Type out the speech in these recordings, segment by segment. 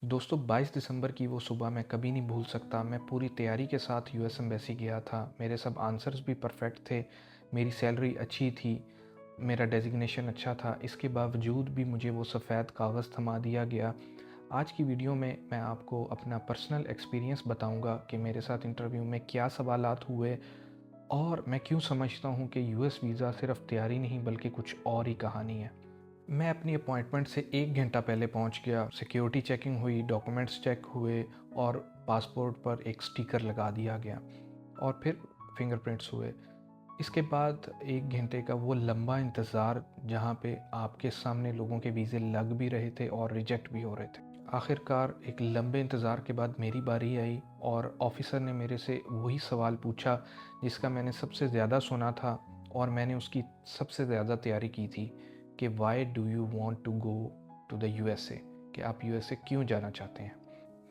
दोस्तों 22 दिसंबर की वो सुबह मैं कभी नहीं भूल सकता। मैं पूरी तैयारी के साथ यूएस एम्बेसी गया था। मेरे सब आंसर्स भी परफेक्ट थे, मेरी सैलरी अच्छी थी, मेरा डेजिग्नेशन अच्छा था। इसके बावजूद भी मुझे वो सफ़ेद कागज़ थमा दिया गया। आज की वीडियो में मैं आपको अपना पर्सनल एक्सपीरियंस बताऊंगा कि मेरे साथ इंटरव्यू में क्या सवालात हुए और मैं क्यों समझता हूँ कि यूएस वीज़ा सिर्फ तैयारी नहीं बल्कि कुछ और ही कहानी है। मैं अपनी अपॉइंटमेंट से 1 घंटा पहले पहुंच गया। सिक्योरिटी चेकिंग हुई, डॉक्यूमेंट्स चेक हुए और पासपोर्ट पर एक स्टिकर लगा दिया गया और फिर फिंगरप्रिंट्स हुए। इसके बाद 1 घंटे का वो लंबा इंतज़ार जहाँ पे आपके सामने लोगों के वीज़े लग भी रहे थे और रिजेक्ट भी हो रहे थे। आखिरकार एक लंबे इंतज़ार के बाद मेरी बारी आई और ऑफ़िसर ने मेरे से वही सवाल पूछा जिसका मैंने सबसे ज़्यादा सुना था और मैंने उसकी सबसे ज़्यादा तैयारी की थी कि why do you want to go to the USA, कि आप यूएसए क्यों जाना चाहते हैं।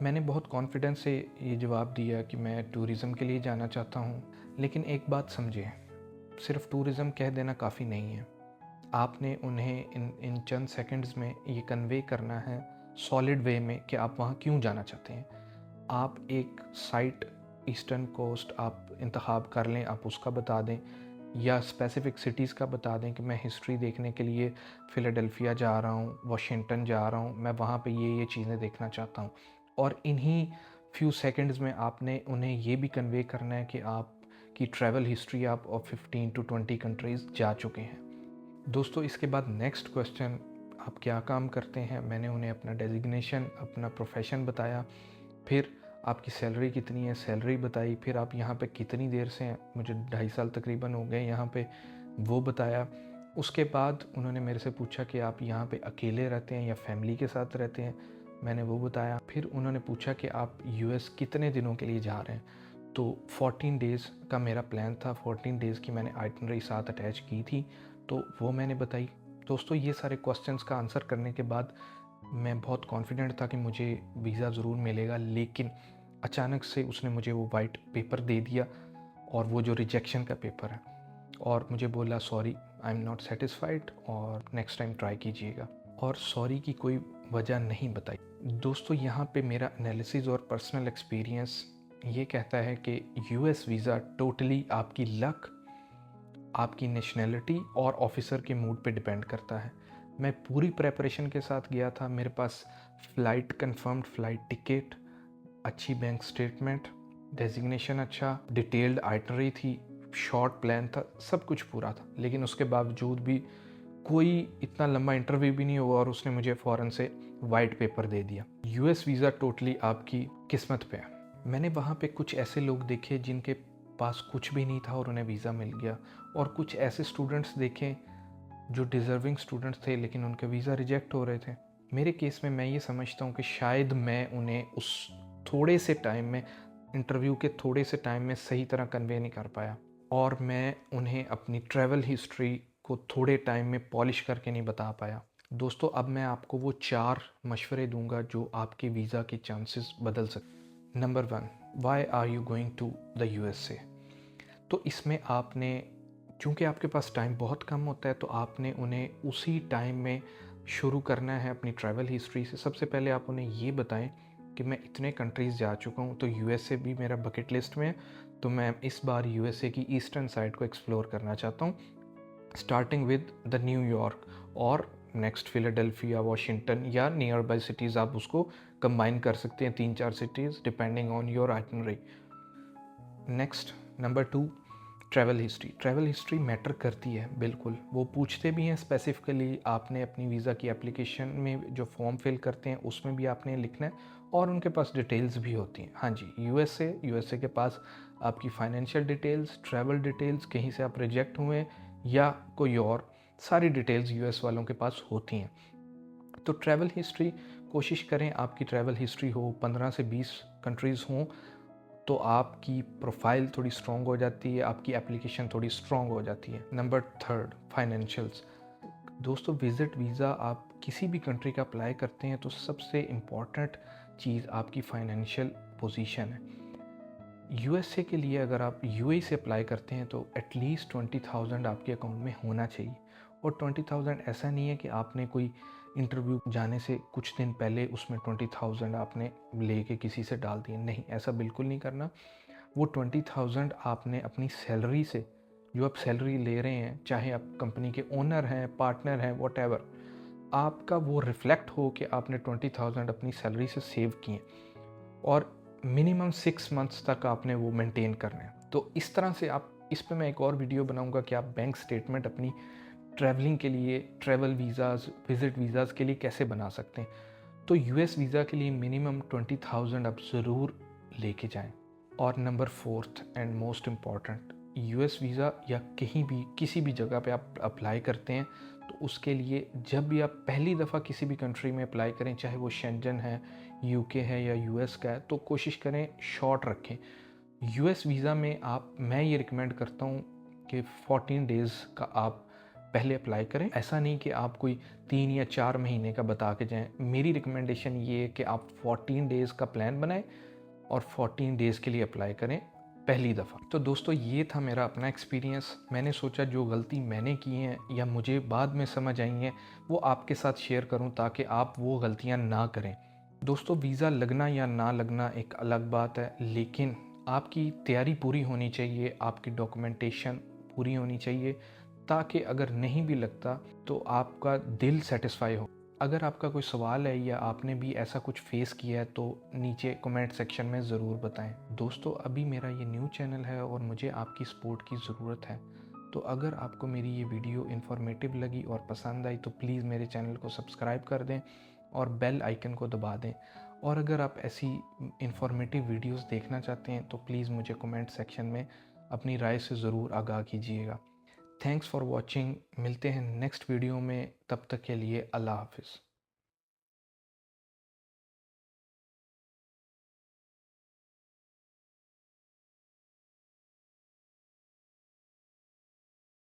मैंने बहुत कॉन्फिडेंस से ये जवाब दिया कि मैं टूरिज़म के लिए जाना चाहता हूँ। लेकिन एक बात समझें, सिर्फ टूरिज़म कह देना काफ़ी नहीं है। आपने उन्हें इन चंद सेकंड्स में ये कन्वे करना है सॉलिड वे में कि आप वहाँ क्यों जाना चाहते हैं। आप एक साइट ईस्टर्न कोस्ट आप इंतखाब कर लें, आप उसका बता दें, या स्पेसिफ़िक सिटीज़ का बता दें कि मैं हिस्ट्री देखने के लिए फ़िलाडेल्फिया जा रहा हूँ, वाशिंगटन जा रहा हूँ, मैं वहाँ पे ये चीज़ें देखना चाहता हूँ। और इन्हीं फ्यू सेकंड्स में आपने उन्हें ये भी कन्वे करना है कि आपकी ट्रैवल हिस्ट्री आप 15 टू 20 कंट्रीज़ जा चुके हैं। दोस्तों इसके बाद नेक्स्ट क्वेश्चन, आप क्या काम करते हैं। मैंने उन्हें अपना डेजिग्नेशन, अपना प्रोफेशन बताया। फिर आपकी सैलरी कितनी है, सैलरी बताई। फिर आप यहाँ पे कितनी देर से हैं, मुझे 2.5 साल तकरीबन हो गए यहाँ पे, वो बताया। उसके बाद उन्होंने मेरे से पूछा कि आप यहाँ पे अकेले रहते हैं या फैमिली के साथ रहते हैं, मैंने वो बताया। फिर उन्होंने पूछा कि आप यूएस कितने दिनों के लिए जा रहे हैं। तो 14 डेज़ का मेरा प्लान था, 14 डेज़ की मैंने आइटनरी साथ अटैच की थी, तो वो मैंने बताई। दोस्तों ये सारे क्वेश्चंस का आंसर करने के बाद मैं बहुत कॉन्फिडेंट था कि मुझे वीज़ा ज़रूर मिलेगा। लेकिन अचानक से उसने मुझे वो वाइट पेपर दे दिया और वो जो रिजेक्शन का पेपर है, और मुझे बोला sorry I am not satisfied और नेक्स्ट टाइम ट्राई कीजिएगा, और सॉरी की कोई वजह नहीं बताई। दोस्तों यहाँ पे मेरा एनालिसिस और पर्सनल एक्सपीरियंस ये कहता है कि यूएस वीज़ा टोटली आपकी लक, आपकी नेशनैलिटी और ऑफिसर के मूड पे डिपेंड करता है। मैं पूरी प्रेपरेशन के साथ गया था। मेरे पास फ़्लाइट कंफर्म्ड फ़्लाइट टिकट, अच्छी बैंक स्टेटमेंट, डेजिग्नेशन अच्छा, डिटेल्ड आइटनरी थी, शॉर्ट प्लान था, सब कुछ पूरा था। लेकिन उसके बावजूद भी कोई इतना लंबा इंटरव्यू भी नहीं हुआ और उसने मुझे फ़ौरन से वाइट पेपर दे दिया। यूएस वीज़ा टोटली आपकी किस्मत पे है। मैंने वहाँ पे कुछ ऐसे लोग देखे जिनके पास कुछ भी नहीं था और उन्हें वीज़ा मिल गया, और कुछ ऐसे स्टूडेंट्स देखे जो डिज़र्विंग स्टूडेंट्स थे लेकिन उनके वीज़ा रिजेक्ट हो रहे थे। मेरे केस में मैं ये समझता हूँ कि शायद मैं उन्हें उस थोड़े से टाइम में, इंटरव्यू के थोड़े से टाइम में सही तरह कन्वे नहीं कर पाया, और मैं उन्हें अपनी ट्रैवल हिस्ट्री को थोड़े टाइम में पॉलिश करके नहीं बता पाया। दोस्तों अब मैं आपको वो 4 मशवरे दूंगा जो आपके वीज़ा के चांसेस बदल सकते। Number 1, why are you going to the USA. तो इसमें आपने, चूँकि आपके पास टाइम बहुत कम होता है, तो आपने उन्हें उसी टाइम में शुरू करना है अपनी ट्रैवल हिस्ट्री से। सबसे पहले आप उन्हें ये बताएं कि मैं इतने कंट्रीज़ जा चुका हूँ, तो यूएसए भी मेरा बकेट लिस्ट में है, तो मैं इस बार यूएसए की ईस्टर्न साइड को एक्सप्लोर करना चाहता हूँ, स्टार्टिंग विद द न्यूयॉर्क और नेक्स्ट फिलाडेल्फिया, वाशिंगटन या नियर बाई सिटीज़। आप उसको कंबाइन कर सकते हैं, 3-4 cities depending on your itinerary. Next, number 2, travel history. Travel history matter करती है, बिल्कुल। वो पूछते भी हैं स्पेसिफिकली, आपने अपनी वीज़ा की एप्लीकेशन में जो फॉर्म फिल करते हैं उसमें भी आपने लिखना है, और उनके पास डिटेल्स भी होती हैं। हाँ जी, यूएसए के पास आपकी फाइनेंशियल डिटेल्स, ट्रैवल डिटेल्स, कहीं से आप रिजेक्ट हुए या कोई और, सारी डिटेल्स यूएस वालों के पास होती हैं। तो ट्रैवल हिस्ट्री, कोशिश करें आपकी ट्रैवल हिस्ट्री हो 15 से 20 कंट्रीज़ हों, तो आपकी प्रोफाइल थोड़ी स्ट्रॉन्ग हो जाती है, आपकी एप्लीकेशन थोड़ी स्ट्रॉन्ग हो जाती है। Number 3, financials. दोस्तों विज़िट वीज़ा आप किसी भी कंट्री का अप्लाई करते हैं तो सबसे इम्पॉर्टेंट चीज़ आपकी फाइनेंशियल पोजीशन है। यूएसए के लिए अगर आप यूएई से अप्लाई करते हैं तो एटलीस्ट 20,000 आपके अकाउंट में होना चाहिए। और 20,000 ऐसा नहीं है कि आपने कोई इंटरव्यू जाने से कुछ दिन पहले उसमें 20,000 आपने लेके किसी से डाल दिए। नहीं, ऐसा बिल्कुल नहीं करना। वो 20,000 आपने अपनी सैलरी से, जो आप सैलरी ले रहे हैं, चाहे आप कंपनी के ओनर हैं, पार्टनर हैं, वॉटएवर, आपका वो रिफ्लेक्ट हो कि आपने 20,000 अपनी सैलरी से सेव किए और मिनिमम 6 मंथ्स तक आपने वो मेंटेन करना है। तो इस तरह से आप, इस पे मैं एक और वीडियो बनाऊंगा कि आप बैंक स्टेटमेंट अपनी ट्रैवलिंग के लिए, ट्रैवल वीज़ाज़, विज़िट वीज़ाज़ के लिए कैसे बना सकते हैं। तो यूएस वीज़ा के लिए मिनिमम 20,000 आप ज़रूर लेके जाएं। और number 4th and most important, US visa या कहीं भी किसी भी जगह पे आप अप्लाई करते हैं तो उसके लिए जब भी आप पहली दफ़ा किसी भी कंट्री में अप्लाई करें, चाहे वो शेंजन है, यूके है या यूएस का है, तो कोशिश करें शॉर्ट रखें। यूएस वीज़ा में मैं ये रिकमेंड करता हूँ कि 14 डेज़ का आप पहले अप्लाई करें। ऐसा नहीं कि आप कोई 3 या 4 महीने का बता के जाएं। मेरी रिकमेंडेशन ये है कि आप 14 डेज़ का प्लान बनाएं और 14 डेज़ के लिए अप्लाई करें पहली दफ़ा। तो दोस्तों, ये था मेरा अपना एक्सपीरियंस। मैंने सोचा जो गलती मैंने की हैं या मुझे बाद में समझ आई हैं वो आपके साथ शेयर करूं ताकि आप वो गलतियां ना करें। दोस्तों, वीज़ा लगना या ना लगना एक अलग बात है, लेकिन आपकी तैयारी पूरी होनी चाहिए, आपकी डॉक्यूमेंटेशन पूरी होनी चाहिए, ताकि अगर नहीं भी लगता तो आपका दिल सेटिस्फाई हो। अगर आपका कोई सवाल है या आपने भी ऐसा कुछ फेस किया है तो नीचे कमेंट सेक्शन में ज़रूर बताएं। दोस्तों, अभी मेरा ये न्यू चैनल है और मुझे आपकी सपोर्ट की ज़रूरत है। तो अगर आपको मेरी ये वीडियो इन्फॉर्मेटिव लगी और पसंद आई तो प्लीज़ मेरे चैनल को सब्सक्राइब कर दें और बेल आइकन को दबा दें। और अगर आप ऐसी इन्फॉर्मेटिव वीडियोस देखना चाहते हैं तो प्लीज़ मुझे कमेंट सेक्शन में अपनी राय से ज़रूर आगाह कीजिएगा। Thanks for watching. मिलते हैं नेक्स्ट वीडियो में, तब तक के लिए अल्लाह हाफिज़।